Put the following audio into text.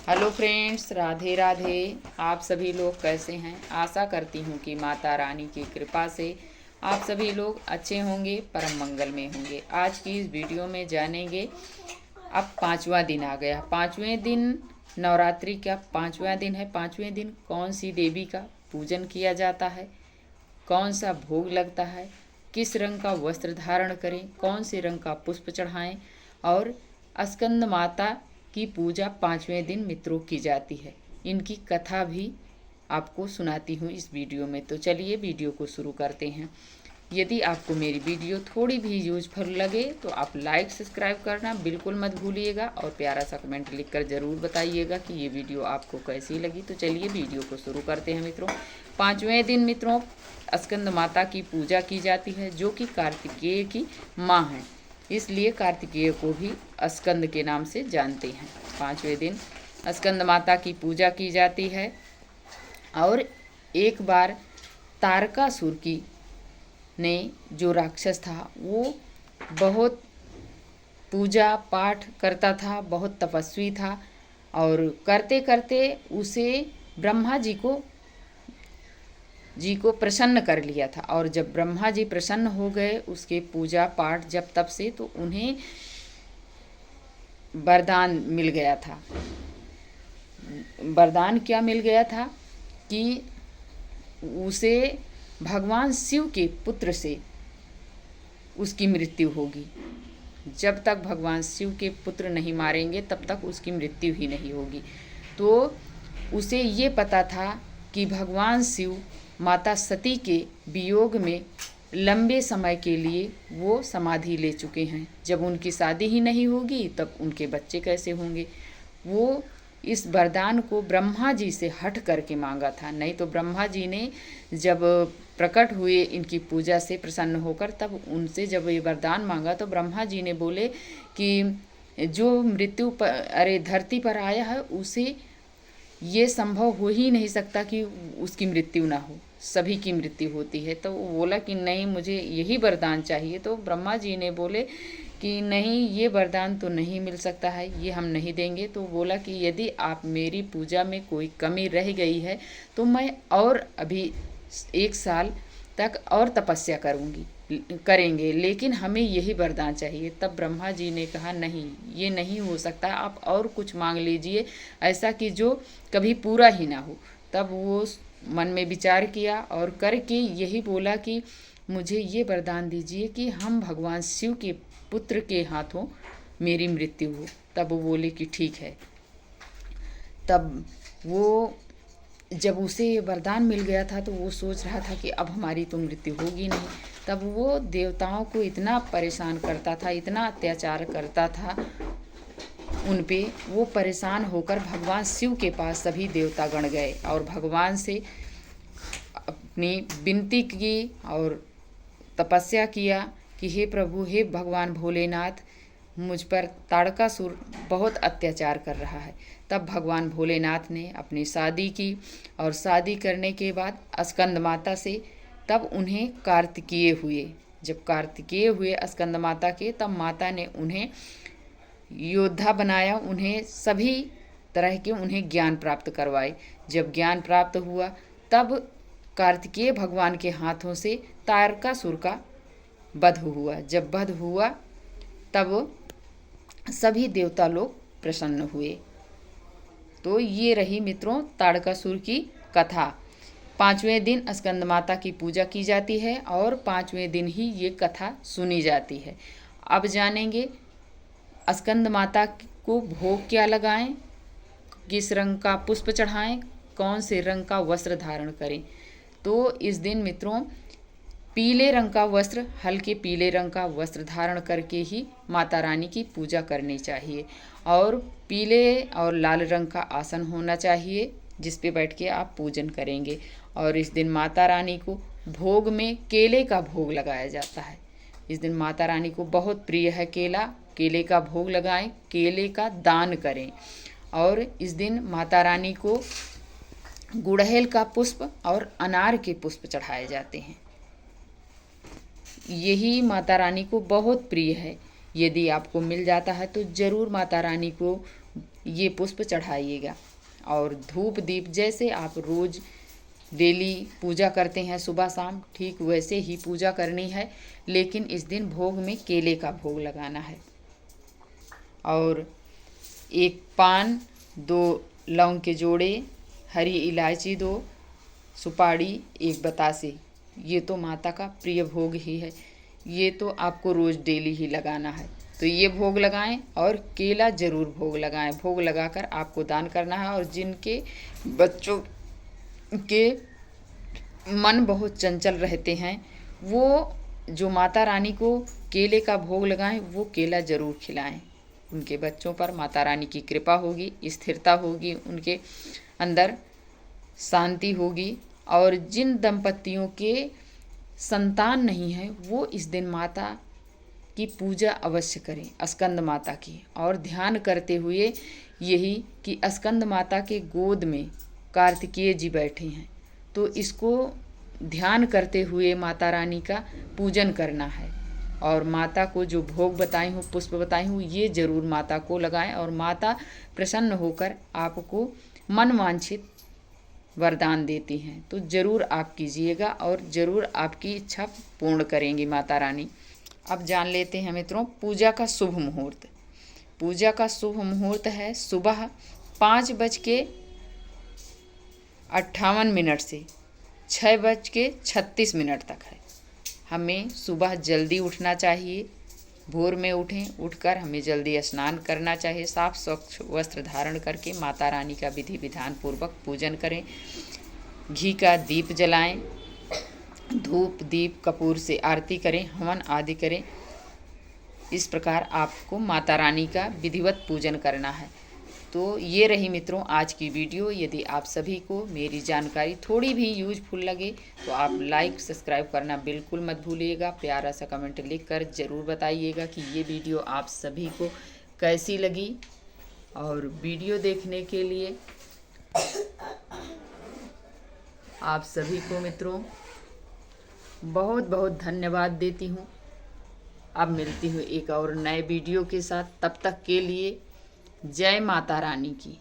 Hello friends, Radhe Radhe. आप सभी लोग कैसे हैं? आशा करती हूँ कि माता रानी की कृपा से आप सभी लोग अच्छे होंगे, परम मंगल में होंगे। आज की इस वीडियो में जानेंगे, अब 5वां दिन आ गया। 5वें दिन नवरात्रि का 5वां दिन है। 5वें दिन कौन सी देवी का पूजन किया जाता है, कौन सा भोग लगता है, किस रंग का वस्त्र धारण करें, कौन से रंग का पुष्प चढ़ाएं और स्कंद माता की पूजा 5वें दिन मित्रों की जाती है। इनकी कथा भी आपको सुनाती हूँ इस वीडियो में। तो चलिए वीडियो को शुरू करते हैं। यदि आपको मेरी वीडियो थोड़ी भी यूजफुल लगे तो आप लाइक सब्सक्राइब करना बिल्कुल मत भूलिएगा और प्यारा सा कमेंट लिखकर ज़रूर बताइएगा कि ये वीडियो आपको कैसी लगी। तो चलिए वीडियो को शुरू करते हैं मित्रों। 5वें दिन मित्रों स्कंद माता की पूजा की जाती है, जो कि कार्तिकेय की माँ हैं, इसलिए कार्तिकेय को भी स्कंद के नाम से जानते हैं। 5वें दिन स्कंद माता की पूजा की जाती है। और एक बार तारकासुर की ने जो राक्षस था वो बहुत पूजा पाठ करता था, बहुत तपस्वी था और करते करते उसे ब्रह्मा जी को प्रसन्न कर लिया था। और जब ब्रह्मा जी प्रसन्न हो गए उसके पूजा पाठ जब तब से, तो उन्हें वरदान मिल गया था। वरदान क्या मिल गया था कि उसे भगवान शिव के पुत्र से उसकी मृत्यु होगी। जब तक भगवान शिव के पुत्र नहीं मारेंगे तब तक उसकी मृत्यु ही नहीं होगी। तो उसे ये पता था कि भगवान शिव माता सती के वियोग में लंबे समय के लिए वो समाधि ले चुके हैं। जब उनकी शादी ही नहीं होगी तब उनके बच्चे कैसे होंगे। वो इस वरदान को ब्रह्मा जी से हट करके मांगा था। नहीं तो ब्रह्मा जी ने जब प्रकट हुए इनकी पूजा से प्रसन्न होकर, तब उनसे जब ये वरदान मांगा तो ब्रह्मा जी ने बोले कि जो मृत्यु पर धरती पर आया है उसे ये संभव हो ही नहीं सकता कि उसकी मृत्यु ना हो, सभी की मृत्यु होती है। तो वो बोला कि नहीं, मुझे यही वरदान चाहिए। तो ब्रह्मा जी ने बोले कि नहीं, ये वरदान तो नहीं मिल सकता है, ये हम नहीं देंगे। तो बोला कि यदि आप मेरी पूजा में कोई कमी रह गई है तो मैं और अभी 1 साल तक और तपस्या करेंगे, लेकिन हमें यही वरदान चाहिए। तब ब्रह्मा जी ने कहा नहीं, ये नहीं हो सकता, आप और कुछ मांग लीजिए ऐसा कि जो कभी पूरा ही ना हो। तब वो मन में विचार किया और करके यही बोला कि मुझे ये वरदान दीजिए कि हम भगवान शिव के पुत्र के हाथों मेरी मृत्यु हो। तब वो बोले कि ठीक है। तब वो जब उसे ये वरदान मिल गया था तो वो सोच रहा था कि अब हमारी तो मृत्यु होगी नहीं। तब वो देवताओं को इतना परेशान करता था, इतना अत्याचार करता था उन पे। वो परेशान होकर भगवान शिव के पास सभी देवतागण गए और भगवान से अपनी विनती की और तपस्या किया कि हे प्रभु, हे भगवान भोलेनाथ, मुझ पर ताड़कासुर बहुत अत्याचार कर रहा है। तब भगवान भोलेनाथ ने अपनी शादी की और शादी करने के बाद स्कंद माता से तब उन्हें कार्तिकेय हुए। जब कार्तिकेय हुए स्कंद माता के, तब माता ने उन्हें योद्धा बनाया, उन्हें सभी तरह के उन्हें ज्ञान प्राप्त करवाए। जब ज्ञान प्राप्त हुआ तब कार्तिकेय भगवान के हाथों से तारकासुर का वध हुआ। जब वध हुआ तब सभी देवता लोग प्रसन्न हुए। तो ये रही मित्रों तारकासुर की कथा। 5वें दिन स्कंद माता की पूजा की जाती है और 5वें दिन ही ये कथा सुनी जाती है। अब जानेंगे स्कंद माता को भोग क्या लगाएं, किस रंग का पुष्प चढ़ाएं, कौन से रंग का वस्त्र धारण करें। तो इस दिन मित्रों पीले रंग का वस्त्र, हल्के पीले रंग का वस्त्र धारण करके ही माता रानी की पूजा करनी चाहिए। और पीले और लाल रंग का आसन होना चाहिए जिस पे बैठ के आप पूजन करेंगे। और इस दिन माता रानी को भोग में केले का भोग लगाया जाता है। इस दिन माता रानी को बहुत प्रिय है केला। केले का भोग लगाएं, केले का दान करें। और इस दिन माता रानी को गुड़हल का पुष्प और अनार के पुष्प चढ़ाए जाते हैं। यही माता रानी को बहुत प्रिय है। यदि आपको मिल जाता है तो ज़रूर माता रानी को ये पुष्प चढ़ाइएगा। और धूप दीप जैसे आप रोज़ डेली पूजा करते हैं सुबह शाम, ठीक वैसे ही पूजा करनी है, लेकिन इस दिन भोग में केले का भोग लगाना है। और 1 पान, 2 लौंग के जोड़े, हरी इलायची 2, सुपारी 1 बतासे। ये तो माता का प्रिय भोग ही है, ये तो आपको रोज़ डेली ही लगाना है। तो ये भोग लगाएं और केला ज़रूर भोग लगाएं। भोग लगाकर आपको दान करना है। और जिनके बच्चों के मन बहुत चंचल रहते हैं, वो जो माता रानी को केले का भोग लगाएं, वो केला ज़रूर खिलाएं। उनके बच्चों पर माता रानी की कृपा होगी, स्थिरता होगी, उनके अंदर शांति होगी। और जिन दंपतियों के संतान नहीं है, वो इस दिन माता की पूजा अवश्य करें, स्कंद माता की। और ध्यान करते हुए यही कि स्कंद माता के गोद में कार्तिकेय जी बैठे हैं, तो इसको ध्यान करते हुए माता रानी का पूजन करना है। और माता को जो भोग बताई हूँ, पुष्प बताई हूँ, ये ज़रूर माता को लगाएं। और माता प्रसन्न होकर आपको मन वांछित वरदान देती हैं। तो ज़रूर आप कीजिएगा और ज़रूर आपकी इच्छा पूर्ण करेंगी माता रानी। अब जान लेते हैं मित्रों पूजा का शुभ मुहूर्त। पूजा का शुभ मुहूर्त है सुबह 5:58 से 6:36 तक है। हमें सुबह जल्दी उठना चाहिए, भोर में उठें, उठकर हमें जल्दी स्नान करना चाहिए, साफ स्वच्छ वस्त्र धारण करके माता रानी का विधि विधान पूर्वक पूजन करें, घी का दीप जलाएं, धूप दीप कपूर से आरती करें, हवन आदि करें। इस प्रकार आपको माता रानी का विधिवत पूजन करना है। तो ये रही मित्रों आज की वीडियो। यदि आप सभी को मेरी जानकारी थोड़ी भी यूजफुल लगे तो आप लाइक सब्सक्राइब करना बिल्कुल मत भूलिएगा। प्यारा सा कमेंट लिखकर ज़रूर बताइएगा कि ये वीडियो आप सभी को कैसी लगी। और वीडियो देखने के लिए आप सभी को मित्रों बहुत बहुत धन्यवाद देती हूँ। अब मिलती हूँ एक और नए वीडियो के साथ, तब तक के लिए जय माता रानी की।